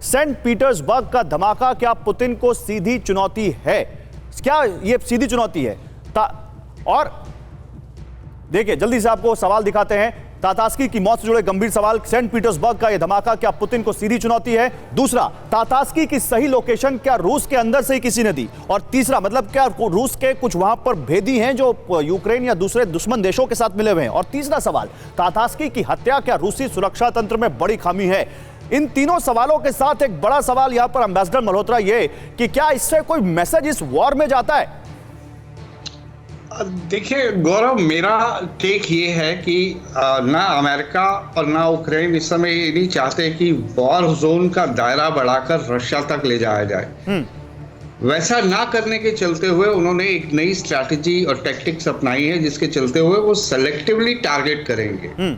Saint Petersburg का धमाका क्या पुतिन को सीधी चुनौती है? क्या यह सीधी चुनौती है? और देखिए जल्दी से आपको सवाल दिखाते हैं। तातास्की की मौत से जुड़े गंभीर सवाल। सेंट पीटर्सबर्ग का यह धमाका क्या पुतिन को सीधी चुनौती है? दूसरा, तातास्की की सही लोकेशन क्या रूस के अंदर से ही किसी ने दी? और तीसरा, मतलब क्या रूस के कुछ वहां पर भेदी हैं जो यूक्रेन या दूसरे दुश्मन देशों के साथ मिले हुए हैं? और तीसरा सवाल, तातास्की की हत्या क्या रूसी सुरक्षा तंत्र में बड़ी खामी है? इन तीनों सवालों के साथ एक बड़ा सवाल यहां पर एम्बेसडर मल्होत्रा ये कि क्या इससे कोई मैसेज इस वॉर में जाता है? देखिए गौरव, मेरा टेक ये है कि ना अमेरिका और ना यूक्रेन इस समय ये नहीं चाहते कि वॉर जोन का दायरा बढ़ाकर रशिया तक ले जाया जाए। वैसा ना करने के चलते हुए उन्होंने एक नई स्ट्रैटेजी और टैक्टिक्स अपनाई है, जिसके चलते हुए वो सेलेक्टिवली टारगेट करेंगे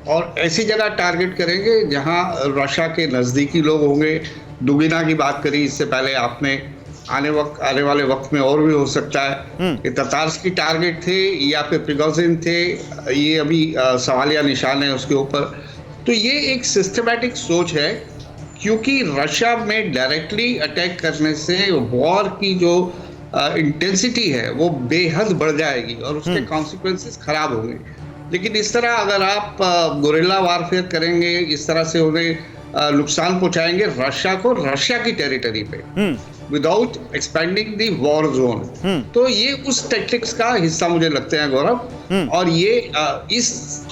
और ऐसी जगह टारगेट करेंगे जहां रशिया के नजदीकी लोग होंगे। दुगिना की बात करी इससे पहले आपने, आने वाले वक्त में और भी हो सकता है। ये ततार्स की टारगेट थे या फिर प्रिगोजिन थे, ये अभी सवालिया निशान है उसके ऊपर। तो ये एक सिस्टमैटिक सोच है, क्योंकि रशिया में डायरेक्टली अटैक करने से वॉर की जो इंटेंसिटी है वो बेहद बढ़ जाएगी और उसके कॉन्सिक्वेंसेस खराब होंगे। लेकिन इस तरह अगर आप गोरिल्ला वारफेयर करेंगे, इस तरह से उन्हें नुकसान पहुंचाएंगे रशिया को, रशिया की टेरिटरी पे, विदाउट एक्सपेंडिंग दी वॉर जोन, तो ये उस टैक्टिक्स का हिस्सा मुझे लगते हैं गौरव। और ये इस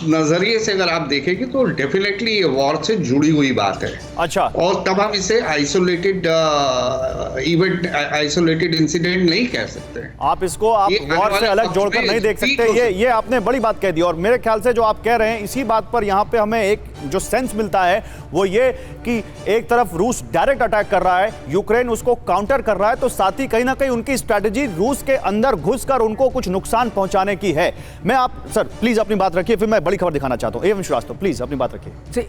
नजरिए से अगर आप देखेंगे तो डेफिनेटली ये वॉर से जुड़ी हुई बात है। अच्छा, और तब हम इसे आइसोलेटेड इवेंट, आइसोलेटेड इंसिडेंट नहीं कह सकते। आप इसको आप वॉर से अलग जोड़कर नहीं देख सकते। ये आपने बड़ी बात कह दी। और मेरे ख्याल से जो आप कह रहे हैं इसी बात पर यहाँ पे हमें एक जो सेंस मिलता है वो ये कि एक तरफ रूस डायरेक्ट अटैक कर रहा है, यूक्रेन उसको काउंटर कर रहा है, तो साथ ही कहीं ना कहीं उनकी स्ट्रैटेजी रूस के अंदर घुसकर उनको कुछ नुकसान पहुंचाने की है। मैं आप सर प्लीज अपनी बात रखिए, फिर मैं बड़ी खबर दिखाना चाहता हूं। एवं श्रीवास्तव प्लीज अपनी बात रखिए।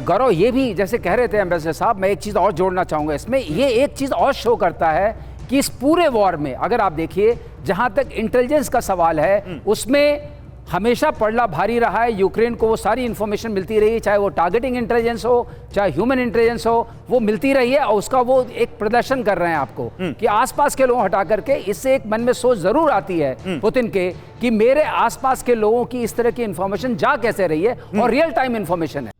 गौरव, ये भी जैसे कह रहे थे एम्बेसडर साहब, मैं एक चीज और जोड़ना चाहूंगा इसमें। ये एक चीज और शो करता है कि इस पूरे वॉर में अगर आप देखिए, जहां तक इंटेलिजेंस का सवाल है उसमें हमेशा पड़ला भारी रहा है। यूक्रेन को वो सारी इंफॉर्मेशन मिलती रही, चाहे वो टारगेटिंग इंटेलिजेंस हो, चाहे ह्यूमन इंटेलिजेंस हो, वो मिलती रही है। और उसका वो एक प्रदर्शन कर रहे हैं आपको कि आसपास के लोगों हटा करके। इससे एक मन में सोच जरूर आती है पुतिन के कि मेरे आसपास के लोगों की इस तरह की इंफॉर्मेशन जा कैसे रही है, और रियल टाइम इंफॉर्मेशन है।